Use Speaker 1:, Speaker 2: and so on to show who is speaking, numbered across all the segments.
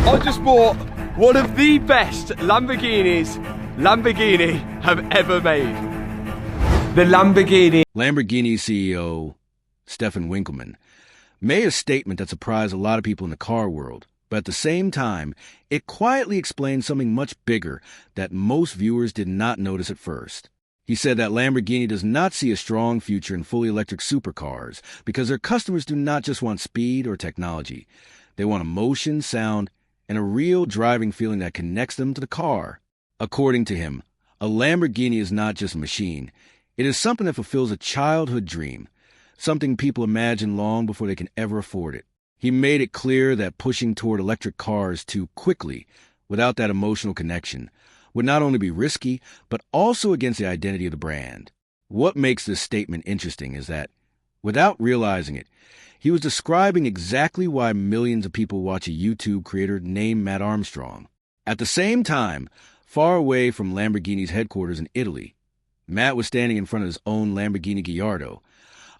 Speaker 1: I just bought one of the best Lamborghinis Lamborghini have ever made. The Lamborghini.
Speaker 2: Lamborghini CEO Stefan Winkelmann made a statement that surprised a lot of people in the car world, but at the same time, it quietly explained something much bigger that most viewers did not notice at first. He said that Lamborghini does not see a strong future in fully electric supercars because their customers do not just want speed or technology. They want emotion, sound, and a real driving feeling that connects them to the car. According to him, a Lamborghini is not just a machine. It is something that fulfills a childhood dream, something people imagine long before they can ever afford it. He made it clear that pushing toward electric cars too quickly, without that emotional connection, would not only be risky, but also against the identity of the brand. What makes this statement interesting is that, without realizing it, he was describing exactly why millions of people watch a YouTube creator named Mat Armstrong. At the same time, far away from Lamborghini's headquarters in Italy, Matt was standing in front of his own Lamborghini Gallardo,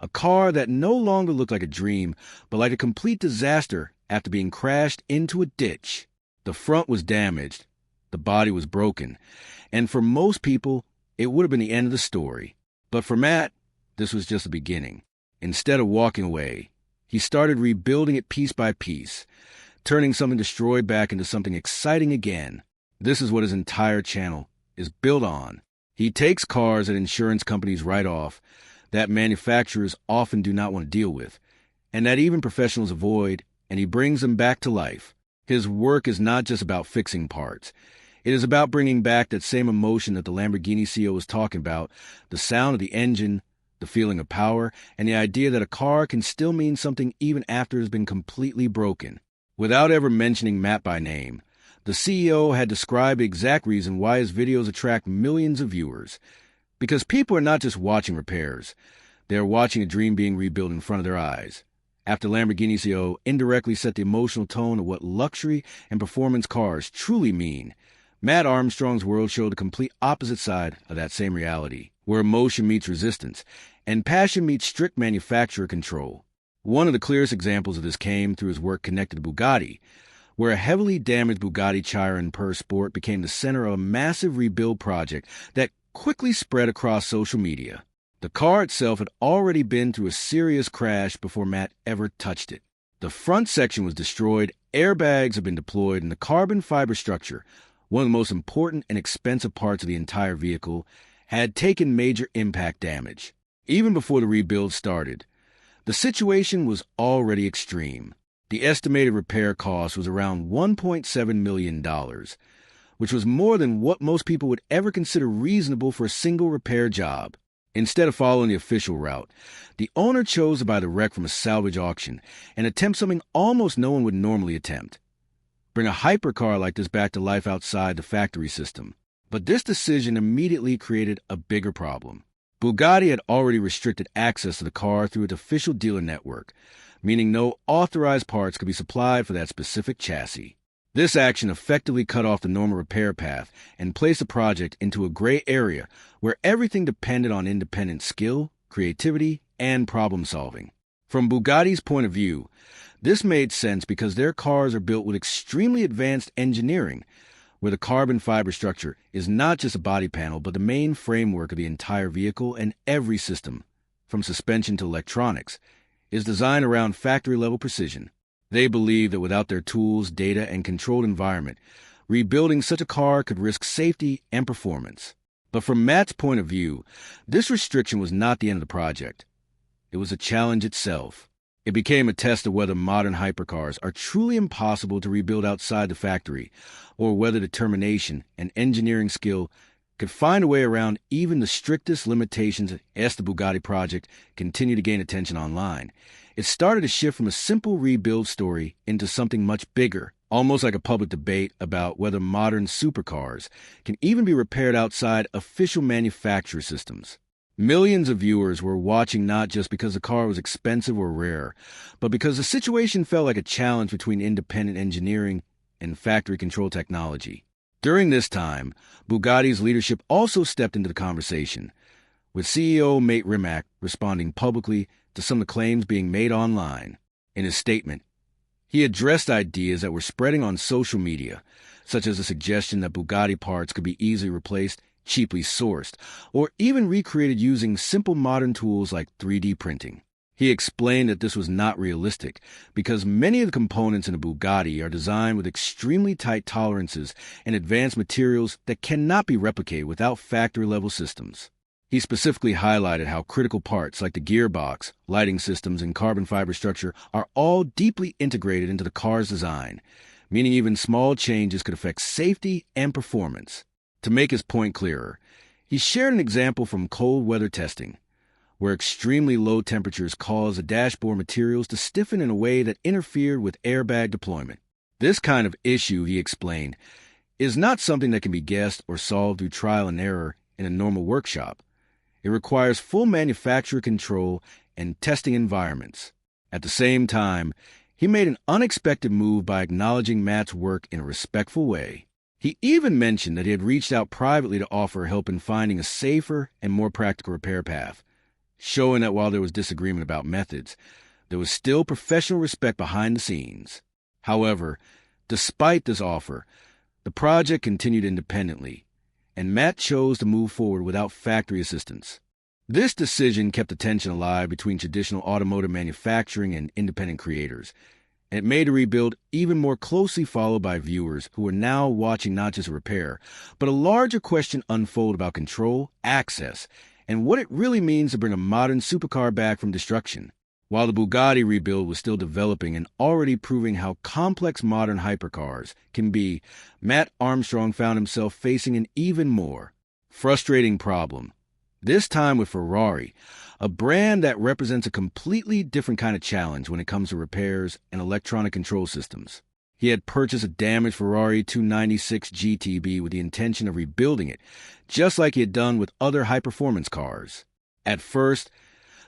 Speaker 2: a car that no longer looked like a dream, but like a complete disaster after being crashed into a ditch. The front was damaged, the body was broken, and for most people, it would have been the end of the story. But for Matt, this was just the beginning. Instead of walking away, he started rebuilding it piece by piece, turning something destroyed back into something exciting again. This is what his entire channel is built on. He takes cars that insurance companies write off, that manufacturers often do not want to deal with, and that even professionals avoid, and he brings them back to life. His work is not just about fixing parts. It is about bringing back that same emotion that the Lamborghini CEO was talking about, the sound of the engine, the feeling of power, and the idea that a car can still mean something even after it has been completely broken. Without ever mentioning Matt by name, the CEO had described the exact reason why his videos attract millions of viewers. Because people are not just watching repairs, they are watching a dream being rebuilt in front of their eyes. After Lamborghini CEO indirectly set the emotional tone of what luxury and performance cars truly mean, Mat Armstrong's world showed the complete opposite side of that same reality, where emotion meets resistance, and passion meets strict manufacturer control. One of the clearest examples of this came through his work connected to Bugatti, where a heavily damaged Bugatti Chiron Per Sport became the center of a massive rebuild project that quickly spread across social media. The car itself had already been through a serious crash before Matt ever touched it. The front section was destroyed, airbags had been deployed, and the carbon fiber structure, one of the most important and expensive parts of the entire vehicle, had taken major impact damage. Even before the rebuild started, the situation was already extreme. The estimated repair cost was around $1.7 million, which was more than what most people would ever consider reasonable for a single repair job. Instead of following the official route, the owner chose to buy the wreck from a salvage auction and attempt something almost no one would normally attempt: bring a hypercar like this back to life outside the factory system. But this decision immediately created a bigger problem. Bugatti had already restricted access to the car through its official dealer network, meaning no authorized parts could be supplied for that specific chassis. This action effectively cut off the normal repair path and placed the project into a gray area where everything depended on independent skill, creativity, and problem-solving. From Bugatti's point of view, this made sense because their cars are built with extremely advanced engineering, where the carbon fiber structure is not just a body panel but the main framework of the entire vehicle, and every system, from suspension to electronics, is designed around factory-level precision. They believe that without their tools, data, and controlled environment, rebuilding such a car could risk safety and performance. But from Matt's point of view, this restriction was not the end of the project. It was a challenge itself. It became a test of whether modern hypercars are truly impossible to rebuild outside the factory, or whether determination and engineering skill could find a way around even the strictest limitations as the Bugatti project continued to gain attention online. It started to shift from a simple rebuild story into something much bigger, almost like a public debate about whether modern supercars can even be repaired outside official manufacturer systems. Millions of viewers were watching not just because the car was expensive or rare, but because the situation felt like a challenge between independent engineering and factory-controlled technology. During this time, Bugatti's leadership also stepped into the conversation, with CEO Mate Rimac responding publicly to some of the claims being made online. In his statement, He addressed ideas that were spreading on social media, such as the suggestion that Bugatti parts could be easily replaced, cheaply sourced, or even recreated using simple modern tools like 3D printing. He explained that this was not realistic because many of the components in a Bugatti are designed with extremely tight tolerances and advanced materials that cannot be replicated without factory-level systems. He specifically highlighted how critical parts like the gearbox, lighting systems, and carbon fiber structure are all deeply integrated into the car's design, meaning even small changes could affect safety and performance. To make his point clearer, he shared an example from cold weather testing, where extremely low temperatures caused the dashboard materials to stiffen in a way that interfered with airbag deployment. This kind of issue, he explained, is not something that can be guessed or solved through trial and error in a normal workshop. It requires full manufacturer control and testing environments. At the same time, he made an unexpected move by acknowledging Matt's work in a respectful way. He even mentioned that he had reached out privately to offer help in finding a safer and more practical repair path, showing that while there was disagreement about methods, there was still professional respect behind the scenes. However, despite this offer, the project continued independently, and Matt chose to move forward without factory assistance. This decision kept the tension alive between traditional automotive manufacturing and independent creators, and it made the rebuild even more closely followed by viewers who were now watching not just a repair, but a larger question unfold about control, access, and what it really means to bring a modern supercar back from destruction. While the Bugatti rebuild was still developing and already proving how complex modern hypercars can be, Mat Armstrong found himself facing an even more frustrating problem. This time with Ferrari, a brand that represents a completely different kind of challenge when it comes to repairs and electronic control systems. He had purchased a damaged Ferrari 296 GTB with the intention of rebuilding it, just like he had done with other high-performance cars. At first,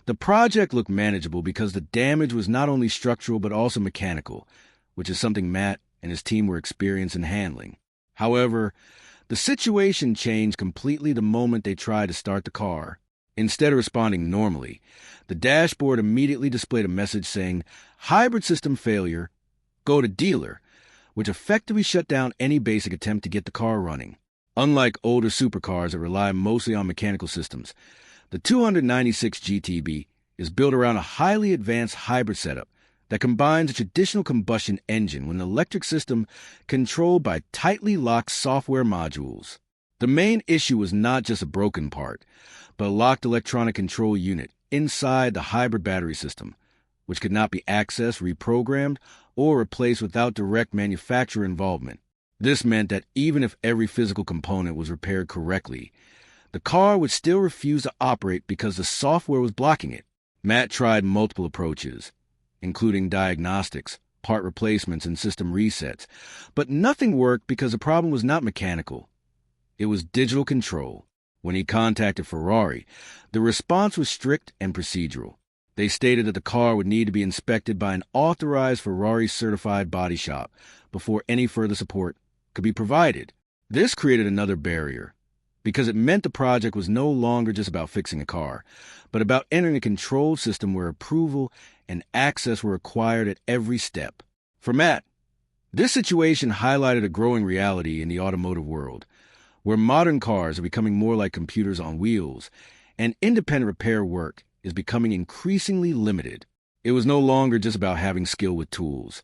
Speaker 2: the project looked manageable because the damage was not only structural but also mechanical, which is something Matt and his team were experienced in handling. However, the situation changed completely the moment they tried to start the car. Instead of responding normally, the dashboard immediately displayed a message saying, "Hybrid system failure, go to dealer," which effectively shut down any basic attempt to get the car running. Unlike older supercars that rely mostly on mechanical systems, the 296 GTB is built around a highly advanced hybrid setup that combines a traditional combustion engine with an electric system controlled by tightly locked software modules. The main issue was not just a broken part, but a locked electronic control unit inside the hybrid battery system, which could not be accessed, reprogrammed, or replaced without direct manufacturer involvement. This meant that even if every physical component was repaired correctly, the car would still refuse to operate because the software was blocking it. Matt tried multiple approaches, including diagnostics, part replacements, and system resets, but nothing worked because the problem was not mechanical. It was digital control. When he contacted Ferrari, the response was strict and procedural. They stated that the car would need to be inspected by an authorized Ferrari-certified body shop before any further support could be provided. This created another barrier, because it meant the project was no longer just about fixing a car, but about entering a control system where approval and access were required at every step. For Matt, this situation highlighted a growing reality in the automotive world, where modern cars are becoming more like computers on wheels, and independent repair work is becoming increasingly limited. It was no longer just about having skill with tools.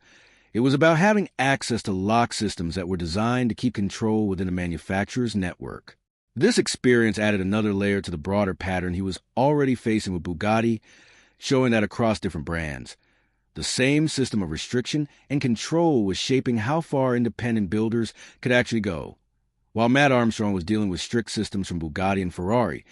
Speaker 2: It was about having access to lock systems that were designed to keep control within a manufacturer's network. This experience added another layer to the broader pattern he was already facing with Bugatti, showing that across different brands, the same system of restriction and control was shaping how far independent builders could actually go. While Mat Armstrong was dealing with strict systems from Bugatti and Ferrari,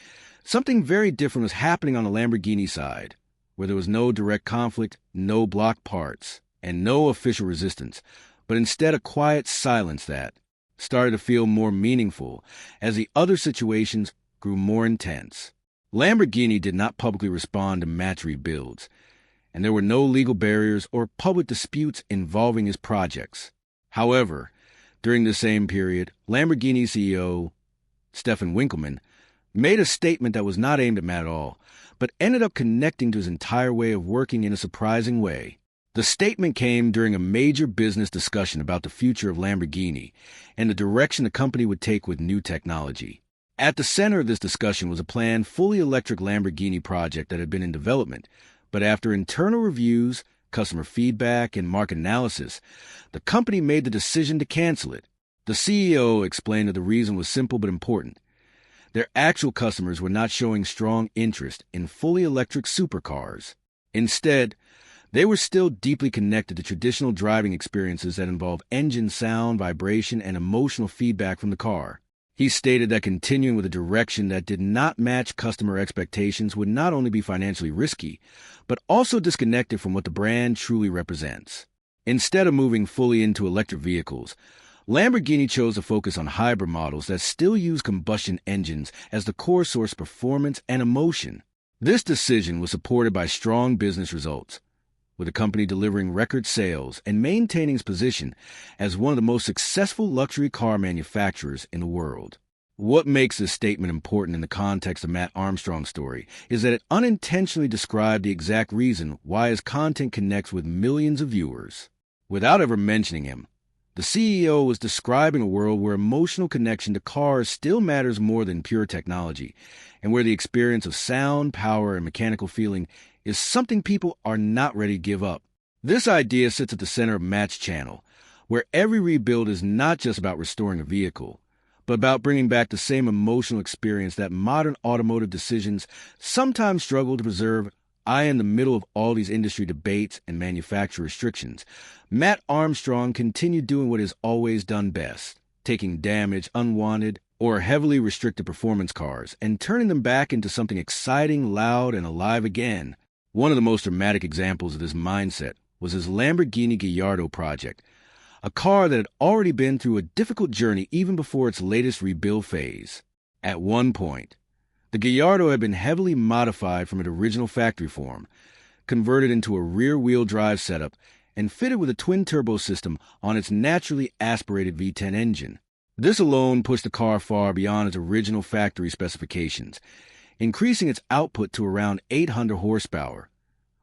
Speaker 2: something very different was happening on the Lamborghini side, where there was no direct conflict, no blocked parts, and no official resistance, but instead a quiet silence that started to feel more meaningful as the other situations grew more intense. Lamborghini did not publicly respond to Matt's rebuilds, and there were no legal barriers or public disputes involving his projects. However, during the same period, Lamborghini CEO Stefan Winkelmann made a statement that was not aimed at Matt at all, but ended up connecting to his entire way of working in a surprising way. The The statement came during a major business discussion about the future of Lamborghini and the direction the company would take with new technology. At the center of this discussion was a planned fully electric Lamborghini project that had been in development, but after internal reviews, customer feedback, and market analysis, the company made the decision to cancel it. The CEO explained that the reason was simple but important. Their actual customers were not showing strong interest in fully electric supercars. Instead, they were still deeply connected to traditional driving experiences that involve engine sound, vibration, and emotional feedback from the car. He stated that continuing with a direction that did not match customer expectations would not only be financially risky, but also disconnected from what the brand truly represents. Instead of moving fully into electric vehicles, Lamborghini chose to focus on hybrid models that still use combustion engines as the core source of performance and emotion. This decision was supported by strong business results, with the company delivering record sales and maintaining its position as one of the most successful luxury car manufacturers in the world. What makes this statement important in the context of Mat Armstrong's story is that it unintentionally described the exact reason why his content connects with millions of viewers. Without ever mentioning him, the CEO was describing a world where emotional connection to cars still matters more than pure technology, and where the experience of sound, power, and mechanical feeling is something people are not ready to give up. This idea sits at the center of Mat's channel, where every rebuild is not just about restoring a vehicle, but about bringing back the same emotional experience that modern automotive decisions sometimes struggle to preserve. In the middle of all these industry debates and manufacturer restrictions, Mat Armstrong continued doing what he's always done best, taking damaged, unwanted, or heavily restricted performance cars and turning them back into something exciting, loud, and alive again. One of the most dramatic examples of this mindset was his Lamborghini Gallardo project, a car that had already been through a difficult journey even before its latest rebuild phase. At one point, the Gallardo had been heavily modified from its original factory form, converted into a rear-wheel drive setup, and fitted with a twin-turbo system on its naturally aspirated V10 engine. This alone pushed the car far beyond its original factory specifications, increasing its output to around 800 horsepower,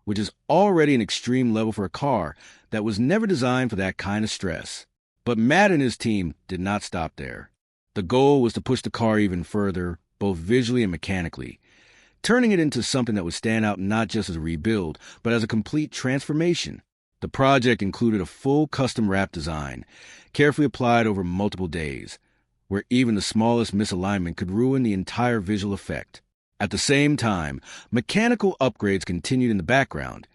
Speaker 2: which is already an extreme level for a car that was never designed for that kind of stress. But Mat and his team did not stop there. The goal was to push the car even further, both visually and mechanically, turning it into something that would stand out not just as a rebuild, but as a complete transformation. The project included a full custom wrap design, carefully applied over multiple days, where even the smallest misalignment could ruin the entire visual effect. At the same time, mechanical upgrades continued in the background,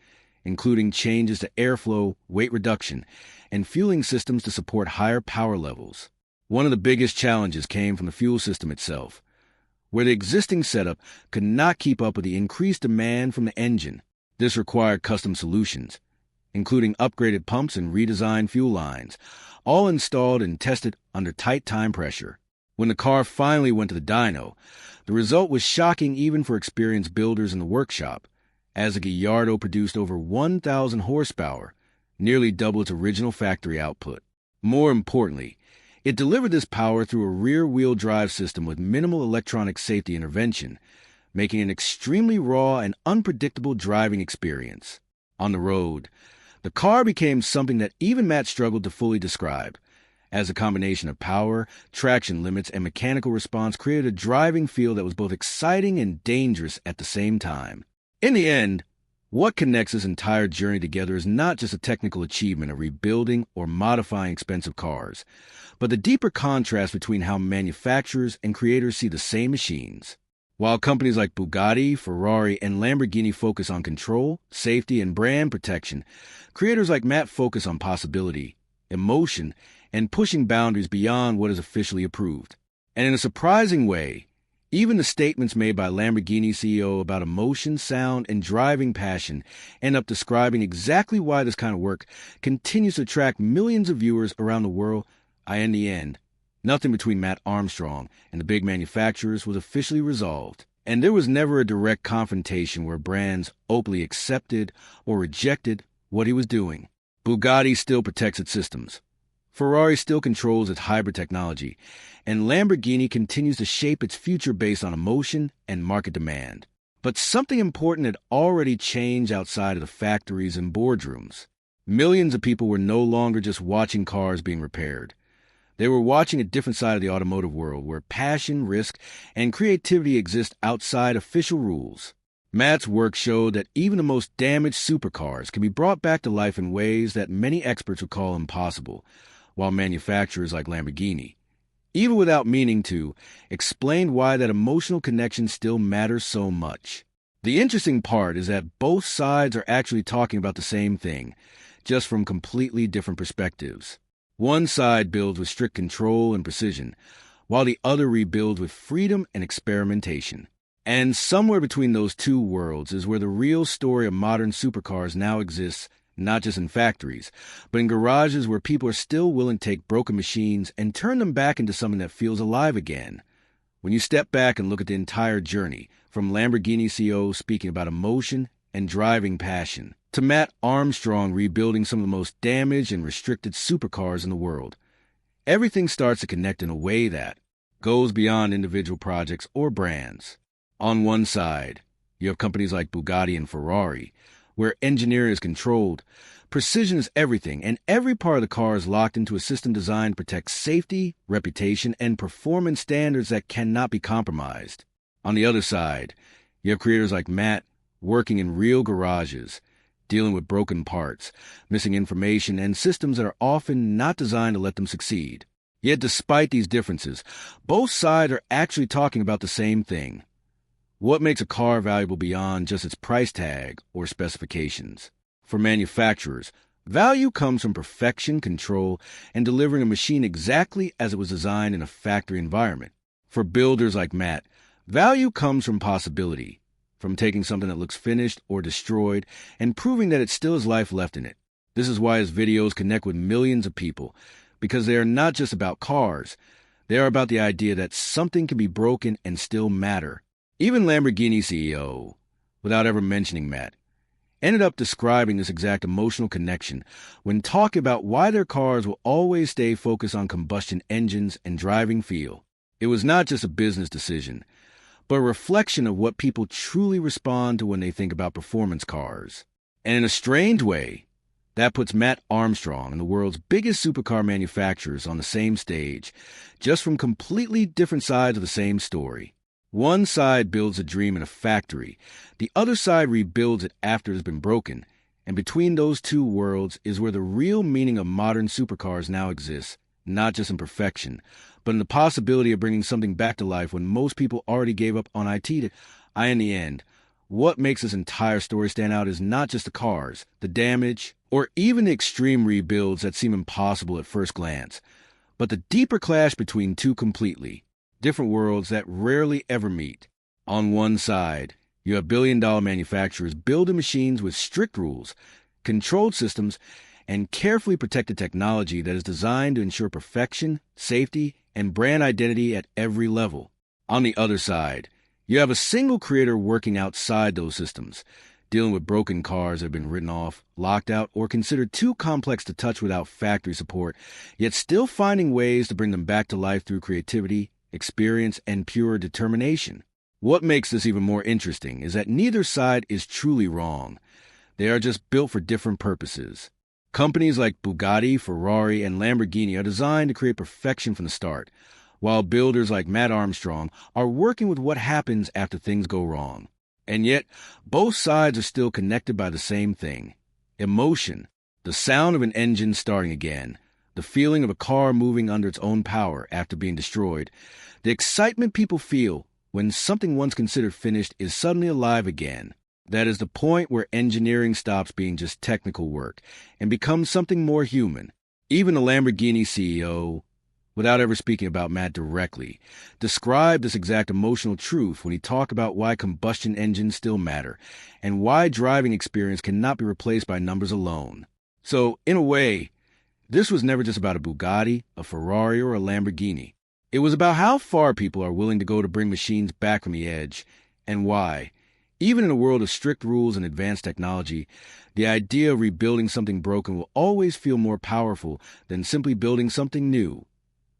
Speaker 2: including changes to airflow, weight reduction, and fueling systems to support higher power levels. One of the biggest challenges came from the fuel system itself, where the existing setup could not keep up with the increased demand from the engine. This required custom solutions, including upgraded pumps and redesigned fuel lines, all installed and tested under tight time pressure. When the car finally went to the dyno, the result was shocking even for experienced builders in the workshop, as the Gallardo produced over 1,000 horsepower, nearly double its original factory output. More importantly, it delivered this power through a rear-wheel drive system with minimal electronic safety intervention, making it an extremely raw and unpredictable driving experience. On the road, the car became something that even Mat struggled to fully describe, as a combination of power, traction limits, and mechanical response created a driving feel that was both exciting and dangerous at the same time. In the end, what connects this entire journey together is not just a technical achievement of rebuilding or modifying expensive cars, but the deeper contrast between how manufacturers and creators see the same machines. While companies like Bugatti, Ferrari, and Lamborghini focus on control, safety, and brand protection, creators like Mat focus on possibility, emotion, and pushing boundaries beyond what is officially approved. And in a surprising way, even the statements made by Lamborghini CEO about emotion, sound, and driving passion end up describing exactly why this kind of work continues to attract millions of viewers around the world. In the end, nothing between Mat Armstrong and the big manufacturers was officially resolved, and there was never a direct confrontation where brands openly accepted or rejected what he was doing. Bugatti still protects its systems. Ferrari still controls its hybrid technology, and Lamborghini continues to shape its future based on emotion and market demand. But something important had already changed outside of the factories and boardrooms. Millions of people were no longer just watching cars being repaired. They were watching a different side of the automotive world where passion, risk, and creativity exist outside official rules. Mat's work showed that even the most damaged supercars can be brought back to life in ways that many experts would call impossible, while manufacturers like Lamborghini, even without meaning to, explained why that emotional connection still matters so much. The interesting part is that both sides are actually talking about the same thing, just from completely different perspectives. One side builds with strict control and precision, while the other rebuilds with freedom and experimentation. And somewhere between those two worlds is where the real story of modern supercars now exists, not just in factories, but in garages where people are still willing to take broken machines and turn them back into something that feels alive again. When you step back and look at the entire journey, from Lamborghini CEO speaking about emotion and driving passion, to Mat Armstrong rebuilding some of the most damaged and restricted supercars in the world, everything starts to connect in a way that goes beyond individual projects or brands. On one side, you have companies like Bugatti and Ferrari, where engineering is controlled, precision is everything, and every part of the car is locked into a system designed to protect safety, reputation, and performance standards that cannot be compromised. On the other side, you have creators like Mat working in real garages, dealing with broken parts, missing information, and systems that are often not designed to let them succeed. Yet despite these differences, both sides are actually talking about the same thing. What makes a car valuable beyond just its price tag or specifications? For manufacturers, value comes from perfection, control, and delivering a machine exactly as it was designed in a factory environment. For builders like Mat, value comes from possibility, from taking something that looks finished or destroyed and proving that it still has life left in it. This is why his videos connect with millions of people, because they are not just about cars. They are about the idea that something can be broken and still matter. Even Lamborghini CEO, without ever mentioning Mat, ended up describing this exact emotional connection when talking about why their cars will always stay focused on combustion engines and driving feel. It was not just a business decision, but a reflection of what people truly respond to when they think about performance cars. And in a strange way, that puts Mat Armstrong and the world's biggest supercar manufacturers on the same stage, just from completely different sides of the same story. One side builds a dream in a factory, the other side rebuilds it after it has been broken, and between those two worlds is where the real meaning of modern supercars now exists, not just in perfection, but in the possibility of bringing something back to life when most people already gave up on IT. In the end, what makes this entire story stand out is not just the cars, the damage, or even the extreme rebuilds that seem impossible at first glance, but the deeper clash between two completely different worlds that rarely ever meet. On one side, you have billion-dollar manufacturers building machines with strict rules, controlled systems, and carefully protected technology that is designed to ensure perfection, safety, and brand identity at every level. On the other side, you have a single creator working outside those systems, dealing with broken cars that have been written off, locked out, or considered too complex to touch without factory support, yet still finding ways to bring them back to life through creativity, experience, and pure determination. What makes this even more interesting is that neither side is truly wrong. They are just built for different purposes. Companies like Bugatti, Ferrari, and Lamborghini are designed to create perfection from the start, while builders like Mat Armstrong are working with what happens after things go wrong. And yet, both sides are still connected by the same thing: emotion, the sound of an engine starting again, the feeling of a car moving under its own power after being destroyed, the excitement people feel when something once considered finished is suddenly alive again. That is the point where engineering stops being just technical work and becomes something more human. Even the Lamborghini CEO, without ever speaking about Mat directly, described this exact emotional truth when he talked about why combustion engines still matter and why driving experience cannot be replaced by numbers alone. So, in a way, this was never just about a Bugatti, a Ferrari, or a Lamborghini. It was about how far people are willing to go to bring machines back from the edge, and why. Even in a world of strict rules and advanced technology, the idea of rebuilding something broken will always feel more powerful than simply building something new.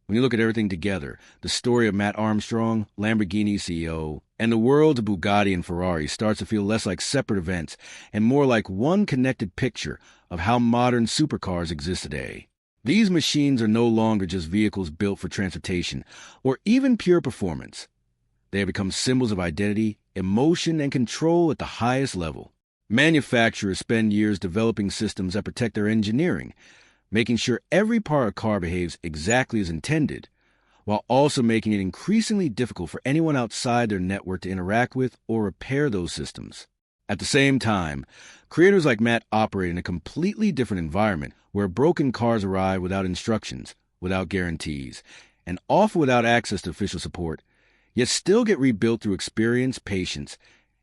Speaker 2: When you look at everything together, the story of Mat Armstrong, Lamborghini CEO, And the world of Bugatti and Ferrari starts to feel less like separate events and more like one connected picture of how modern supercars exist today. These machines are no longer just vehicles built for transportation or even pure performance. They have become symbols of identity, emotion, and control at the highest level. Manufacturers spend years developing systems that protect their engineering, making sure every part of a car behaves exactly as intended, while also making it increasingly difficult for anyone outside their network to interact with or repair those systems. At the same time, creators like Mat operate in a completely different environment where broken cars arrive without instructions, without guarantees, and often without access to official support, yet still get rebuilt through experience, patience,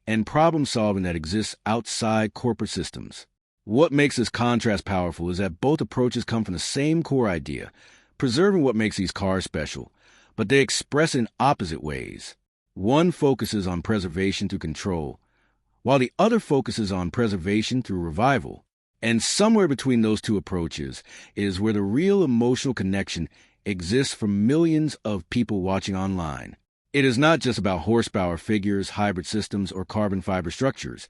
Speaker 2: and problem-solving that exists outside corporate systems. What makes this contrast powerful is that both approaches come from the same core idea, preserving what makes these cars special, but they express it in opposite ways. One focuses on preservation through control, while the other focuses on preservation through revival. And somewhere between those two approaches is where the real emotional connection exists for millions of people watching online. It is not just about horsepower figures, hybrid systems, or carbon fiber structures.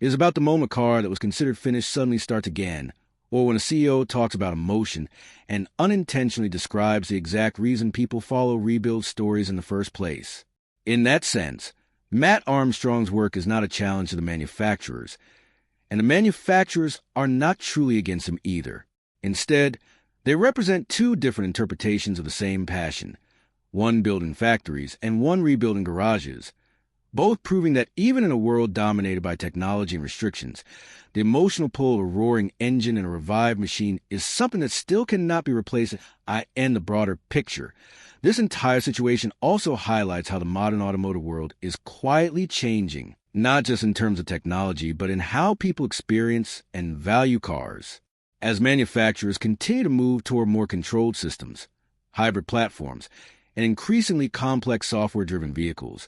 Speaker 2: It is about the moment a car that was considered finished suddenly starts again, or when a CEO talks about emotion and unintentionally describes the exact reason people follow rebuild stories in the first place. In that sense, Mat Armstrong's work is not a challenge to the manufacturers, and the manufacturers are not truly against him either. Instead, they represent two different interpretations of the same passion, one building factories and one rebuilding garages, both proving that even in a world dominated by technology and restrictions, the emotional pull of a roaring engine and a revived machine is something that still cannot be replaced. And the broader picture. This entire situation also highlights how the modern automotive world is quietly changing, not just in terms of technology, but in how people experience and value cars. As manufacturers continue to move toward more controlled systems, hybrid platforms, and increasingly complex software-driven vehicles,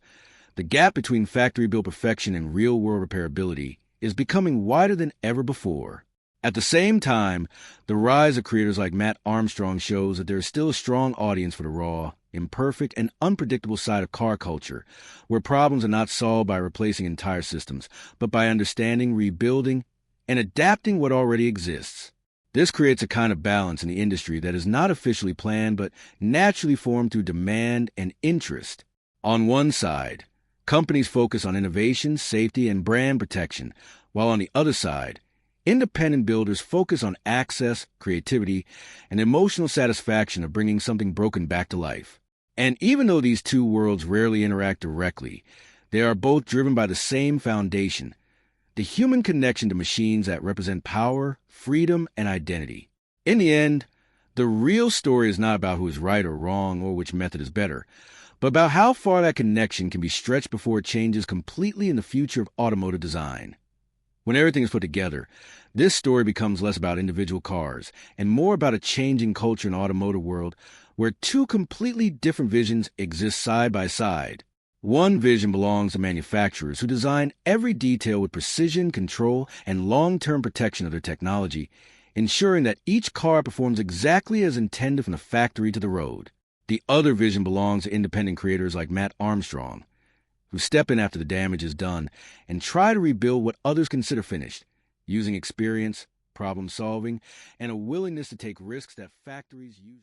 Speaker 2: the gap between factory-built perfection and real-world repairability is becoming wider than ever before. At the same time, the rise of creators like Mat Armstrong shows that there is still a strong audience for the raw, imperfect, and unpredictable side of car culture, where problems are not solved by replacing entire systems, but by understanding, rebuilding, and adapting what already exists. This creates a kind of balance in the industry that is not officially planned, but naturally formed through demand and interest. On one side, companies focus on innovation, safety, and brand protection, while on the other side, independent builders focus on access, creativity, and emotional satisfaction of bringing something broken back to life. And even though these two worlds rarely interact directly, they are both driven by the same foundation, the human connection to machines that represent power, freedom, and identity. In the end, the real story is not about who is right or wrong or which method is better, but about how far that connection can be stretched before it changes completely in the future of automotive design. When everything is put together, this story becomes less about individual cars and more about a changing culture in the automotive world where two completely different visions exist side by side. One vision belongs to manufacturers who design every detail with precision, control, and long-term protection of their technology, ensuring that each car performs exactly as intended from the factory to the road. The other vision belongs to independent creators like Mat Armstrong, who step in after the damage is done and try to rebuild what others consider finished, using experience, problem solving, and a willingness to take risks that factories use.